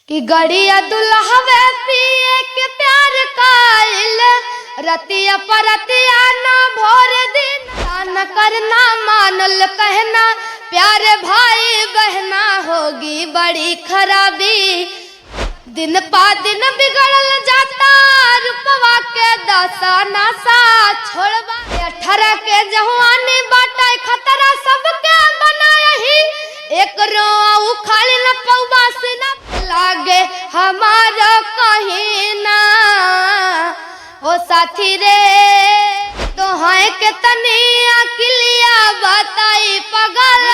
कि गड़िया दुल्हवे पिए के प्यार काइल रतिया परतिया ना भोर दिन न करना मानल कहना प्यारे भाई बहना होगी बड़ी खराबी। दिन पा दिन बिगड़ल जाता रुपवा के दशा नशा छोड़वा 18 के जवानी बाटा खतरा सबके बनाया ही एक रो उखाड़ न पौवा से न लागे हमारा कहीं ना ओ साथी रे तो है के तनी अकिलिया बताई पगल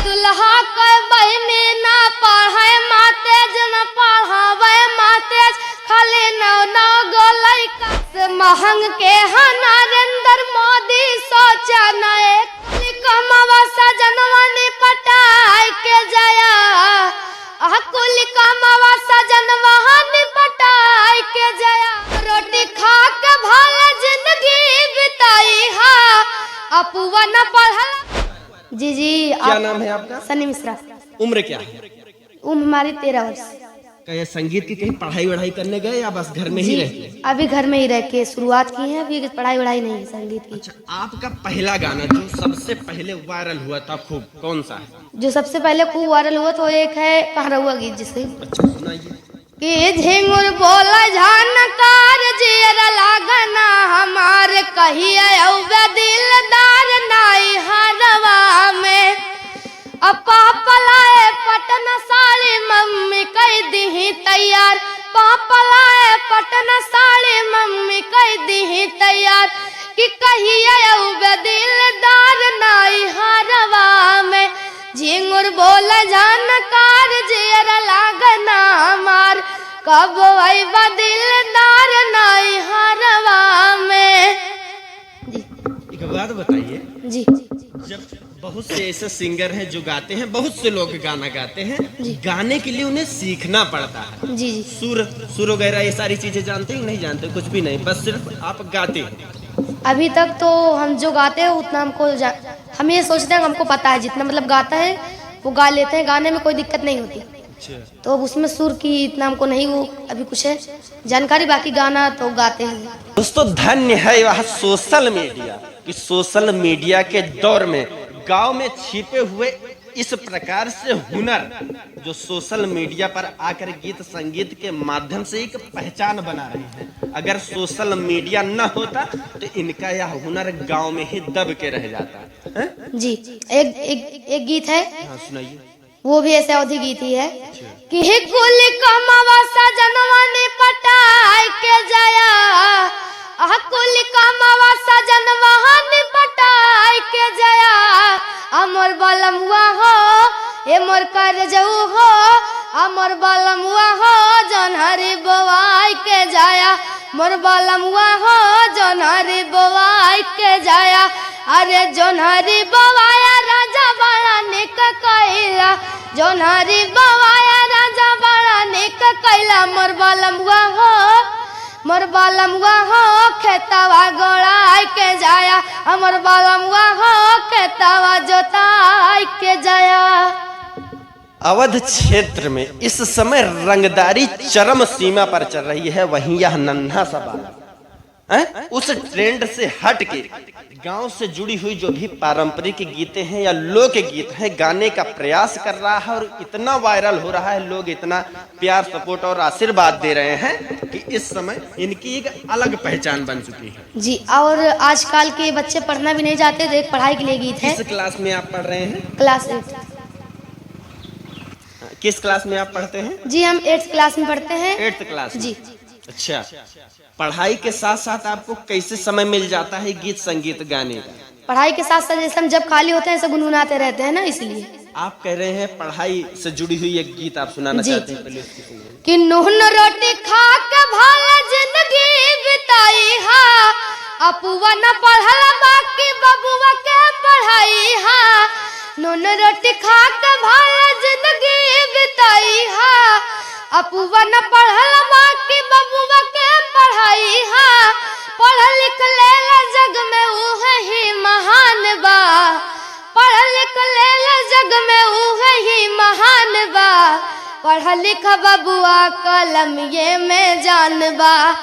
दुल्हा के बहनी ना पढ़े मातेज न पढ़ावे मातेज खाली नौ गोलाई से महंग के नरेंद्र मोदी सोचा न एक कमावा सजनवा ने पटाई के जाया कुल कमावा सजनवा ने पटाई के जाया रोटी खा के भला जिंदगी बिताई हा अपुआ न पढ़ा। जी क्या नाम है आपका? सनी मिश्रा। उम्र क्या है? उम्र हमारी 13 वर्ष। क्या संगीत की कहीं पढ़ाई वढ़ाई करने गए या बस घर में ही रहते? अभी घर में ही रह के शुरुआत की है, अभी पढ़ाई वढ़ाई नहीं है संगीत की। अच्छा, आपका पहला गाना जो सबसे पहले वायरल हुआ था खूब कौन सा है? जो सबसे पहले खूब वायरल हुआ तो एक है कहरहुआ गीत जिसे अच्छा सुनाइए। कि झिंगुर बोला जानकार जेरा लागना हमार कहिए औबे दिलदार नाई हरवा में अपा पलाए पटन साड़ी मम्मी कह दी तैयार पापा लाए पटन साड़ी मम्मी कह दी तैयार कि कहिए औबे दिलदार नाई हरवा में झिंगुर बोला जानकार जेरा लागना हमार कब आईबा दिलदार नाई हरवा में। एक बात बताइए जी जब बहुत से ऐसे सिंगर हैं जो गाते हैं, बहुत से लोग गाना गाते हैं, गाने के लिए उन्हें सीखना पड़ता है। जी सुर वगैरह ये सारी चीजें जानते हैं नहीं जानते? कुछ भी नहीं, बस सिर्फ आप गाते हैं। अभी तक तो हम जो गाते हैं उतना हम ये सोचते हैं हमको पता है, जितना मतलब गाता है वो गा लेते हैं, गाने में कोई दिक्कत नहीं होती। तो अब उसमें सुर की इतना हमको नहीं वो अभी कुछ है जानकारी, बाकी गाना तो गाते हैं। दोस्तों धन्य है वह सोशल मीडिया कि सोशल मीडिया के दौर में गांव में छिपे हुए इस प्रकार से हुनर जो सोशल मीडिया पर आकर गीत संगीत के माध्यम से एक पहचान बना रहे हैं। अगर सोशल मीडिया न होता तो इनका यह हुनर गांव में ही दब के रह जाता है? जी एक गीत है। हाँ सुनाइए। वो भी ऐसे अवधि गीत ही है कि कुल कमावा सजनवा ने पटाई के जाया कुल कमावा सजनवा ने पटाई के जाया अमर बलमुआ हो ए मोर कर जाऊ हो अमर बलमुआ हो जनहरी बोवाई के जाया मोर बलमुआ हो जनहरी बोवाई के जाया अरे जनहरी बोवाया राजा बड़ा निक कैला जनहरी बोवाया राजा बड़ा निक कैला मोर बलमुआ हो खेतवा गोड़ाई के जाया हमर बलमुआ हो खेतवा जोताई के जाया। अवध क्षेत्र में इस समय रंगदारी चरम सीमा पर चल रही है। वहीं यह नन्हा सा बालक उस ट्रेंड से हट के गांव से जुड़ी हुई जो भी पारंपरिक गीतें हैं या लोक गीत हैं गाने का प्रयास कर रहा है और इतना वायरल हो रहा है, लोग इतना प्यार सपोर्ट और आशीर्वाद दे रहे हैं कि इस समय इनकी एक अलग पहचान बन चुकी है। जी और आजकल के बच्चे पढ़ना भी नहीं चाहते, देख पढ़ाई के लिए गीत है। किस क्लास में आप पढ़ रहे हैं? क्लास 8। किस क्लास में आप पढ़ते हैं? जी हम 8th क्लास में पढ़ते हैं। 8th क्लास जी। अच्छा, पढ़ाई के साथ साथ आपको कैसे समय मिल जाता है गीत संगीत गाने का? पढ़ाई के साथ साथ जैसे हम जब खाली होते हैं ऐसे गुनगुनाते रहते हैं ना, इसलिए। आप कह रहे हैं पढ़ाई से जुड़ी हुई एक गीत आप सुनाना चाहते हैं, पहले उसकी सुनिए। कि नून रोटी खा के भला जिंदगी बिताई हा अपुआ न पढ़ल बाकी बबुआ के पढ़ाई हा नून रोटी खा के भला जिंदगी बिताई हा अपुआ न पढ़ल बाकी बबुआ के पढ़ाई हा पढ़ लिख ले जग में उहे ही महान बा पढ़ लिख ले जग में उहे ही महान बा पढ़ा लिखा बबुआ कलम ये में जानबा,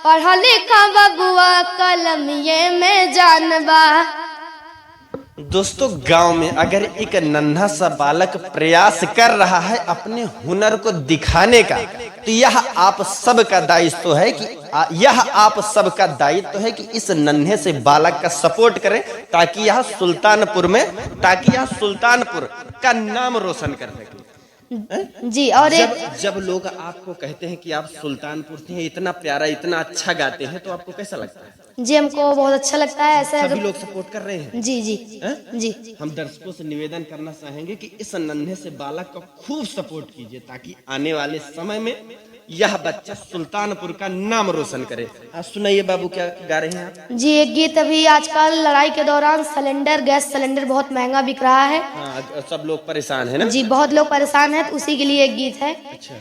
पढ़ा लिखा बबुआ कलम ये में जानबा। दोस्तों, गांव में अगर एक नन्हा सा बालक प्रयास कर रहा है अपने हुनर को दिखाने का, तो यह आप सबका दायित्व है कि इस नन्हे से बालक का सपोर्ट करें, ताकि यह सुल्तानपुर का नाम रोशन कर सके। जी। और जब लोग आपको कहते हैं कि आप सुल्तानपुर से हैं, इतना प्यारा, इतना अच्छा गाते हैं, तो आपको कैसा लगता है? जी, हमको बहुत अच्छा लगता है। ऐसे सभी लोग सपोर्ट कर रहे हैं। जी जी जी। हम दर्शकों से निवेदन करना चाहेंगे कि इस नन्हे से बालक को खूब सपोर्ट कीजिए, ताकि आने वाले समय में यह बच्चा सुल्तानपुर का नाम रोशन करे। आज सुनाइए बाबू, क्या गा रहे हैं आप? जी, एक गीत अभी आजकल लड़ाई के दौरान गैस सिलेंडर बहुत महंगा बिक रहा है। हाँ, सब लोग परेशान है ना? जी, बहुत लोग परेशान हैं, तो उसी के लिए एक गीत है। अच्छा।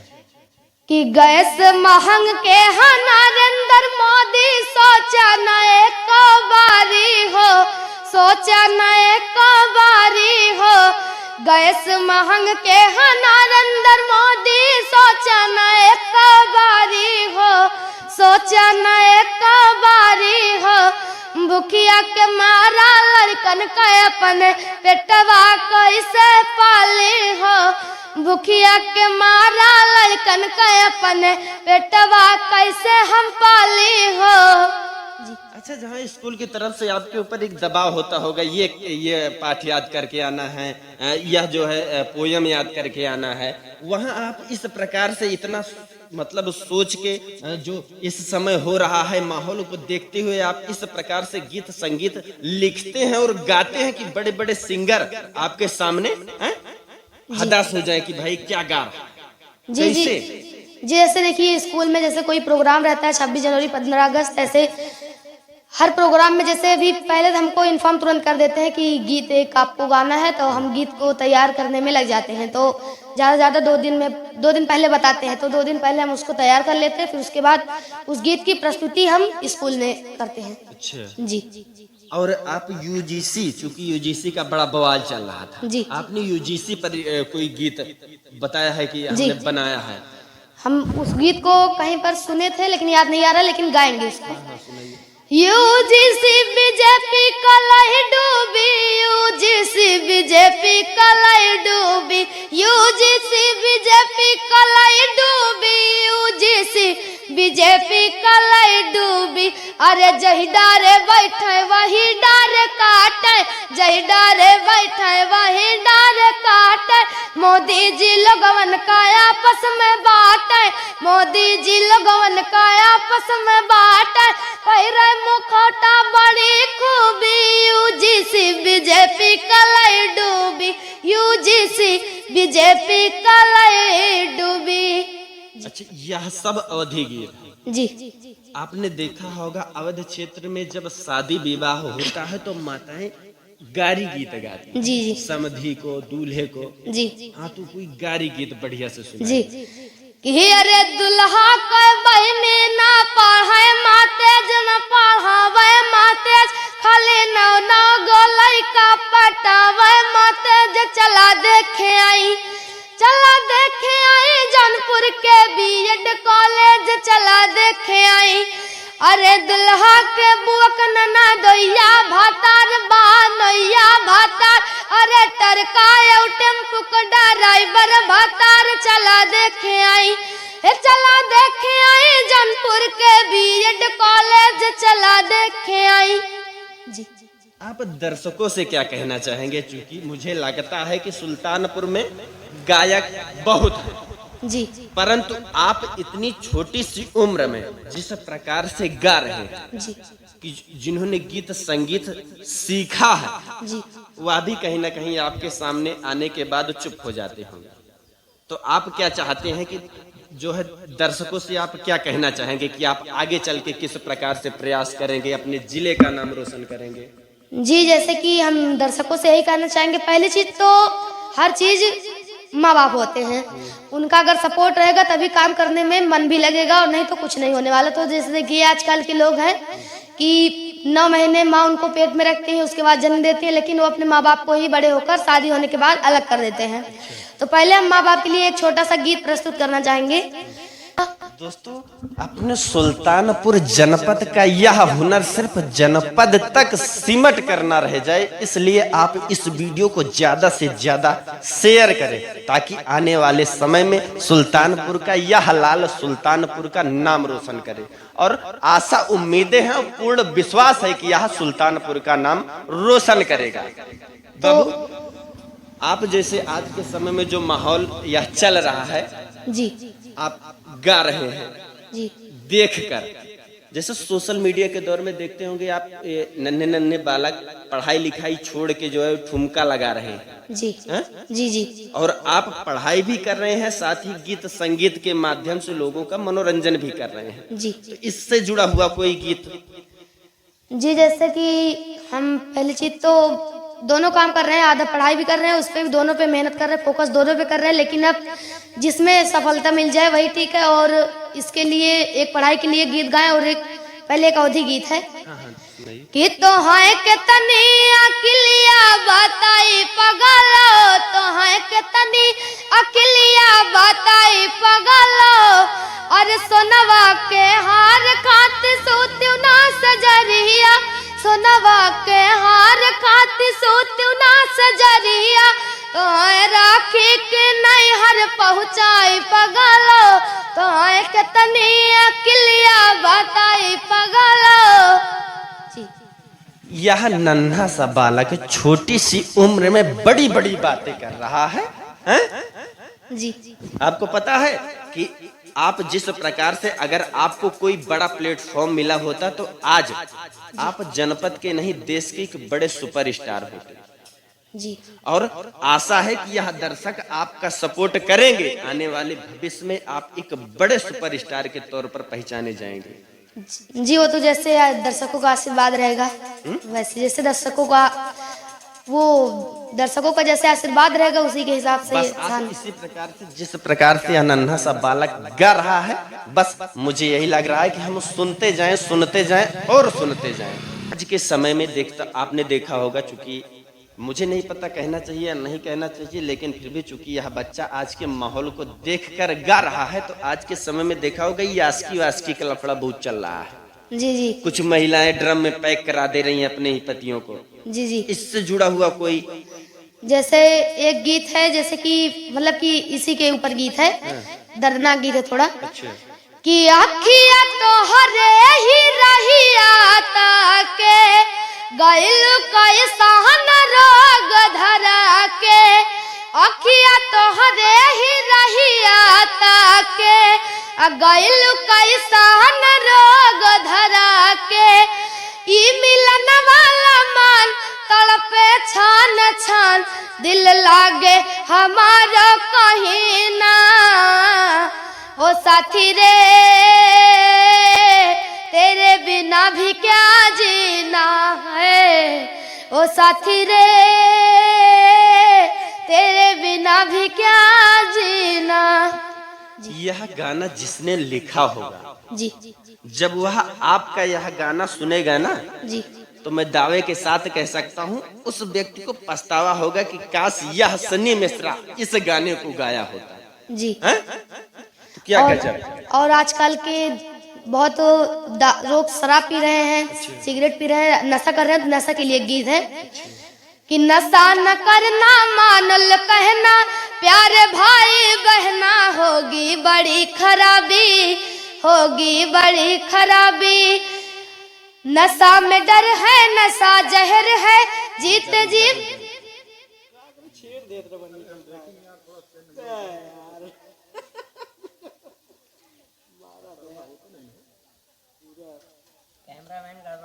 कि गैस महंग के नरेंद्र मोदी सोचा न एक बारी हो, सोचा न एक बारी हो। गैस महंग के नरेंद्र मोदी सोचा न एक बारी हो, सोचा न एक बारी हो। भूखिया के मारा लड़कन का अपन पेटवा कैसे पाली हो, भूखिया के मारा लड़कन का अपन पेटवा कैसे हम पाली हो। अच्छा, जहाँ स्कूल की तरफ से आपके ऊपर एक दबाव होता होगा, ये पाठ याद करके आना है, यह जो है पोयम याद करके आना है, वहाँ आप इस प्रकार से इतना मतलब सोच के, जो इस समय हो रहा है माहौल को देखते हुए आप इस प्रकार से गीत संगीत लिखते हैं और गाते हैं कि बड़े बड़े सिंगर आपके सामने हताश हो जाए कि भाई क्या गा रहा। जी जी जी। जैसे देखिए, स्कूल में जैसे कोई प्रोग्राम रहता है, 26 जनवरी 15 अगस्त, ऐसे हर प्रोग्राम में जैसे भी पहले तो हमको इन्फॉर्म तुरंत कर देते हैं कि गीत एक आपको गाना है, तो हम गीत को तैयार करने में लग जाते हैं। तो ज़्यादा से ज़्यादा 2 दिन पहले बताते हैं, तो 2 दिन पहले हम उसको तैयार कर लेते हैं। फिर उसके बाद उस गीत की प्रस्तुति हम स्कूल में करते हैं। अच्छा जी। और आप यूजीसी, चूंकि यूजीसी का बड़ा बवाल चल रहा था जी, आपने यूजीसी पर कोई गीत बताया है कि हमने बनाया है? हम उस गीत को कहीं पर सुने थे, लेकिन याद नहीं आ रहा, लेकिन गाएंगे उसको। यूजीसी बीजेपी कलाई डूबी, यूजीसी बीजेपी कलाई डूबी, यूजीसी बीजेपी कलाई डूबी, यूजीसी बीजेपी कलाई डूबी। अरे जही डारे बैठे वही डार काटे, जही डारे बैठे वही डार काटे। मोदी जी लोगवन का आपस में बाटे, मोदी जी लोगवन का आपस में बाटे। पहिरे मुखौटा बड़ी खूबी, यूजीसी बीजेपी कलाई डूबी, यूजीसी बीजेपी कलाई डूबी। अच्छा, यह सब अवधि गीत जी। आपने देखा होगा अवध क्षेत्र में जब शादी विवाह होता है तो माताएं गारी गीत गाती हैं। जी जी। समधी को, दूल्हे को। जी। हाँ, तो कोई गारी गीत बढ़िया से सुना जी। कि अरे दुल्हा का बहनी ना पढ़े मातेज, न पढ़ावे मातेज, खाली नौ गोलाई का पटावे मातेज। चला देखे आई, चला देखे आई जौनपुर के बीएड कॉलेज, चला देखे आई। अरे दुल्हा के बुअक नना दोइया भातार बा नैया भातार, अरे टरका टेम्पू का ड्राइवर भातार। चला देखे आई, चला देखे आई जौनपुर के बीएड कॉलेज, चला देखे आई। जी। आप दर्शकों से क्या कहना चाहेंगे? चूंकि मुझे लगता है कि सुल्तानपुर में गायक बहुत है जी, परंतु आप इतनी छोटी सी उम्र में जिस प्रकार से गा रहे हैं जी, कि जिन्होंने गीत संगीत सीखा है जी, वह भी कहीं ना कहीं आपके सामने आने के बाद चुप हो जाते होंगे। तो आप क्या चाहते हैं कि जो है दर्शकों से आप क्या कहना चाहेंगे कि आप आगे चल के किस प्रकार से प्रयास करेंगे, अपने जिले का नाम रोशन करेंगे? जी, जैसे कि हम दर्शकों से यही कहना चाहेंगे, पहली चीज तो हर चीज माँ बाप होते हैं, उनका अगर सपोर्ट रहेगा तभी काम करने में मन भी लगेगा, और नहीं तो कुछ नहीं होने वाला। तो जैसे कि आजकल के लोग हैं कि 9 महीने माँ उनको पेट में रखती है, उसके बाद जन्म देती है, लेकिन वो अपने माँ बाप को ही बड़े होकर शादी होने के बाद अलग कर देते हैं। तो पहले हम माँ बाप के लिए एक छोटा सा गीत प्रस्तुत करना चाहेंगे। दोस्तों, अपने सुल्तानपुर जनपद का यह हुनर सिर्फ जनपद तक सिमट कर ना रह जाए, इसलिए आप इस वीडियो को ज्यादा से ज्यादा शेयर करें ताकि आने वाले समय में सुल्तानपुर का यह लाल सुल्तानपुर का नाम रोशन करे। और आशा उम्मीदें हैं, पूर्ण विश्वास है कि यह सुल्तानपुर का नाम रोशन करेगा। बाबू, आप जैसे आज के समय में जो माहौल यह चल रहा है जी, आप गा रहे हैं जी, देखकर, जैसे सोशल मीडिया के दौर में देखते होंगे आप, नन्हे नन्हे बालक पढ़ाई लिखाई छोड़ के जो है ठुमका लगा रहे हैं। जी, जी, जी, और आप पढ़ाई भी कर रहे हैं, साथ ही गीत संगीत के माध्यम से लोगों का मनोरंजन भी कर रहे हैं जी। तो इससे जुड़ा हुआ कोई गीत? जी, जैसे कि हम पहली चीज तो दोनों काम कर रहे हैं, आधा पढ़ाई भी कर रहे हैं, उस पर भी दोनों पे मेहनत कर रहे हैं, फोकस दोनों पे कर रहे हैं, लेकिन अब जिसमें सफलता मिल जाए वही ठीक है। और इसके लिए एक पढ़ाई के लिए गीत गाएं और एक पहले एक अवधि गीत है कि तो है के तनी अकिलिया बताई पगलो, तो है के तनी अकिलिया बताई पगलो, और सोनवा के हार खाती सोत्यू ना सजरिया, सोनवा के हार खाती सोत्यू ना सजरिया, तो राखी के नहीं हर पहुँचाई पगलो, तो के तनी अकिलिया बताई पगलो। यह नन्हा सा बालक छोटी सी उम्र में बड़ी बड़ी बातें कर रहा है, हैं? जी, आपको पता है कि आप जिस प्रकार से, अगर आपको कोई बड़ा प्लेटफॉर्म मिला होता तो आज आप जनपद के नहीं देश के एक बड़े सुपरस्टार होते। जी, और आशा है कि यह दर्शक आपका सपोर्ट करेंगे, आने वाले भविष्य में आप एक बड़े सुपरस्टार के तौर पर पहचाने जाएंगे। जी, वो तो जैसे दर्शकों का आशीर्वाद रहेगा वैसे, जैसे दर्शकों का जैसे आशीर्वाद रहेगा उसी के हिसाब से। बस आप इसी प्रकार से, जिस प्रकार से यह नन्हा सा बालक गा रहा है, बस मुझे यही लग रहा है कि हम सुनते जाएं, सुनते जाएं और सुनते जाएं। आज के समय में आपने देखा होगा, चूंकि मुझे नहीं पता कहना चाहिए या नहीं कहना चाहिए, लेकिन फिर भी चूंकि यह बच्चा आज के माहौल को देखकर गा रहा है, तो आज के समय में देखा होगा ये आस्की वास्की का लफड़ा बहुत चल रहा है। जी, जी, कुछ महिलाएं ड्रम में पैक करा दे रही हैं अपने ही पतियों को। जी, जी, इससे जुड़ा हुआ कोई? जैसे एक गीत है, जैसे कि मतलब कि इसी के ऊपर गीत है, दर्दनाक गीत है थोड़ा। अच्छा। कि अखिया तो हरे ही रहिया ताके गइल कैसन रोग धरा के, अखिया तो हरे ही रहिया ताके गइल कैसन रोग धरा के, ई मिलन वाला मान तड़पे छान छान, दिल लागे हमारा कहीं ना, ओ साथी रे तेरे बिना भी क्या जीना है, ओ साथी रे तेरे बिना भी क्या जीना। यह गाना जिसने लिखा होगा, जी, जब वह आपका यह गाना सुनेगा ना, जी, तो मैं दावे के साथ कह सकता हूँ उस व्यक्ति को पछतावा होगा कि काश यह सन्नी मिश्रा इस गाने को गाया होता। जी, तो क्या और आजकल के बहुत लोग शराब पी रहे हैं, सिगरेट पी रहे हैं, नशा कर रहे हैं। नशा के लिए गीत है कि नशा न करना मानल कहना, प्यारे भाई बहना, होगी बड़ी खराबी, होगी बड़ी खराबी, नशा में डर है, नशा जहर है, जीत जी।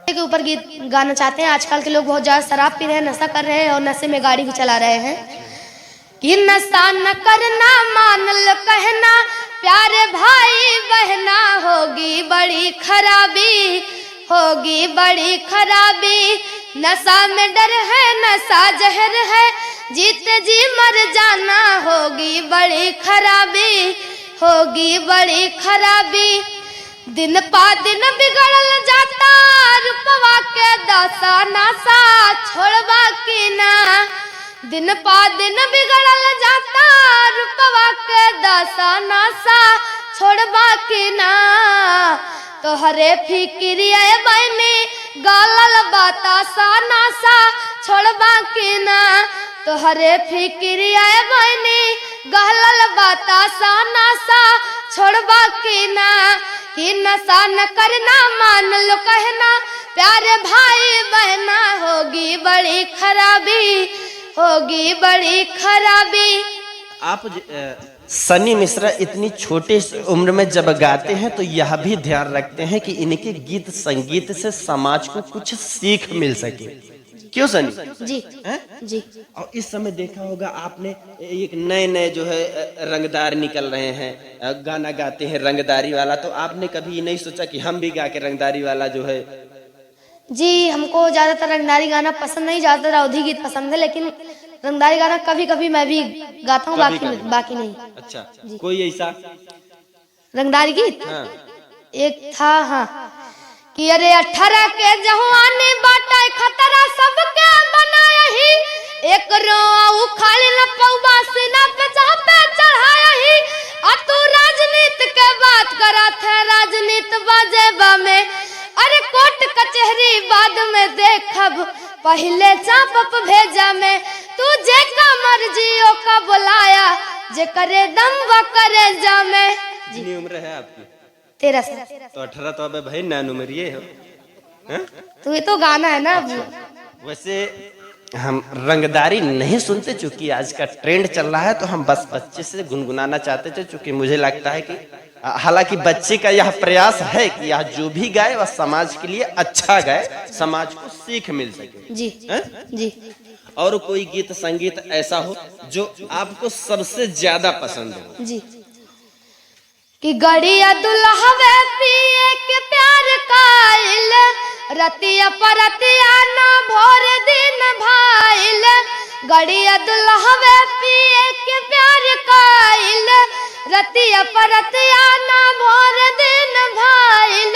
के ऊपर गीत गाना चाहते हैं। आजकल के लोग बहुत ज्यादा शराब पी रहे हैं, नशा कर रहे हैं और नशे में गाड़ी भी चला रहे हैं। कि नशा न करना मानल कहना, प्यारे भाई बहना, होगी बड़ी खराबी, होगी बड़ी खराबी, नशा में डर है, नशा जहर है, जीते जी मर जाना, होगी बड़ी खराबी, होगी बड़ी खराबी, दिन पा दिन बिगड़ल जाता, रूपवा के दशा नशा छोड़वा की ना, दिन पा दिन बिगड़ल जाता रूपवा के दशा नासा छोड़बा की ना तोहरे फिक्रिया बहनी गालल बतासा नासा छोड़बा की ना तोहरे फिक्रिया बहनी गालल बतासा नासा छोड़बा की ना कि नशा न करना मान लो कहना प्यारे भाई बहना होगी बड़ी खराबी होगी बड़ी खराबी। आप सनी मिश्रा इतनी छोटे उम्र में जब गाते हैं तो यह भी ध्यान रखते हैं कि इनके गीत संगीत से समाज को कुछ सीख मिल सके। क्यों सनी जी है? जी। और इस समय देखा होगा आपने एक नए नए जो है रंगदार निकल रहे हैं, गाना गाते हैं रंगदारी वाला, तो आपने कभी नहीं सोचा कि हम भी गा के रंगदारी वाला जो है? जी हमको ज्यादातर रंगदारी गाना पसंद नहीं, ज्यादातर अवधी गीत पसंद है, लेकिन रंगदारी गाना कभी कभी मैं भी गाता हूँ, बाकी नहीं। अच्छा कोई ऐसा रंगदारी गीत? हाँ। एक था हाँ कि अरे 18 के जवानी बाटा खतरा सबके बनाया ही एक रोआ उखाड़ न पौवा सीना पे चापे चढ़ाया ही आ तू राजनीति के बात करा थे राजनीति बाजेबा में अरे कोर्ट कचहरी बाद में देखब पहले चाप भेजा में तू जे का मर्जी ओ का बुलाया जे करे दम व करे जामे। कितनी उम्र है आपकी? 13 साल। तो 18 तो अबे भाई नानुमरिये हो। तो ये तो गाना है ना। वैसे हम रंगदारी नहीं सुनते, चूंकि आज का ट्रेंड चल रहा है तो हम बस बच्चे से गुनगुनाना चाहते थे, चूंकि मुझे लगता है कि हालांकि बच्चे का यह प्रयास है कि यह जो भी गाए वह समाज के लिए अच्छा गाए, समाज को सीख मिल सके। जी जी। और कोई गीत संगीत ऐसा हो जो आपको सबसे ज्यादा पसंद हो? जी कि गड़िया दुल्हवे पिए के प्यार काइल रतिया परतिया ना भोर दिन भाइल गड़िया दुल्हवे पिए के प्यार काइल रतिया परतिया ना भोर दिन भाइल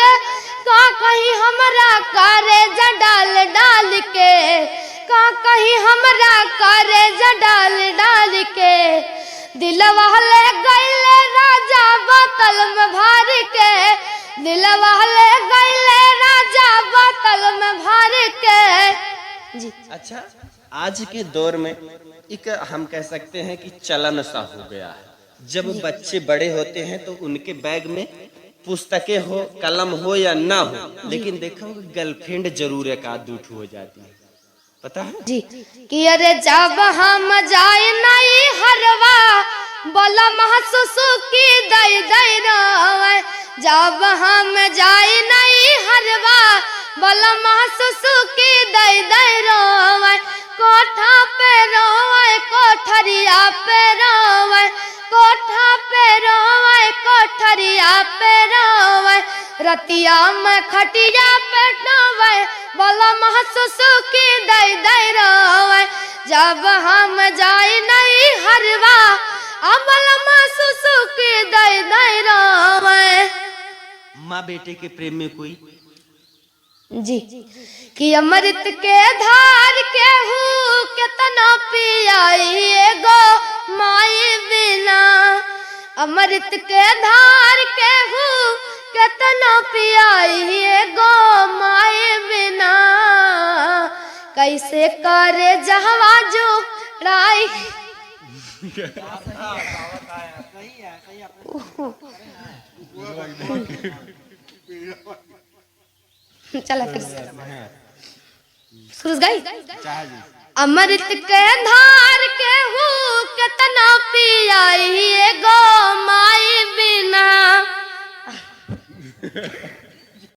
का कहीं हमरा करे डाल डाल के का कहीं हमरा करे डाल डाल के दिलवा ले गईले राजा बोतल में भर के दिलवा ले गईले राजा बोतल में भर के। जी अच्छा, आज के दौर में एक हम कह सकते हैं कि चलन सा हो गया है, जब बच्चे बड़े होते हैं तो उनके बैग में पुस्तकें हो कलम हो या ना हो, लेकिन देखो गर्लफ्रेंड जरूर एक आध दूठ हो जाती है, पता है जी कि अरे जब हम जाए नहीं हरवा बोला महसूस की दई दई रोए जब हम जाए नहीं हरवा बोला महसूस की दई दई रोए कोठा पे रोए कोठरिया पे रोए कोठा पे रोए कोठरिया पे रोए रतिया में खटिया पे डोवे बोला महसूस की दई दई रोए जब हम जाए नहीं हरवा अमल महसूस की दई दई रोए। माँ बेटे के प्रेम में कोई जी कि अमृत के धार के हूँ कितना पियाई गो माई बिना अमृत के धार के हूँ कितना पियाई गो माई बिना कैसे करे जहवा जो राई चला फिर सूरज गाई अमृत के धार के हूँ कितना पियाई गो माई बिना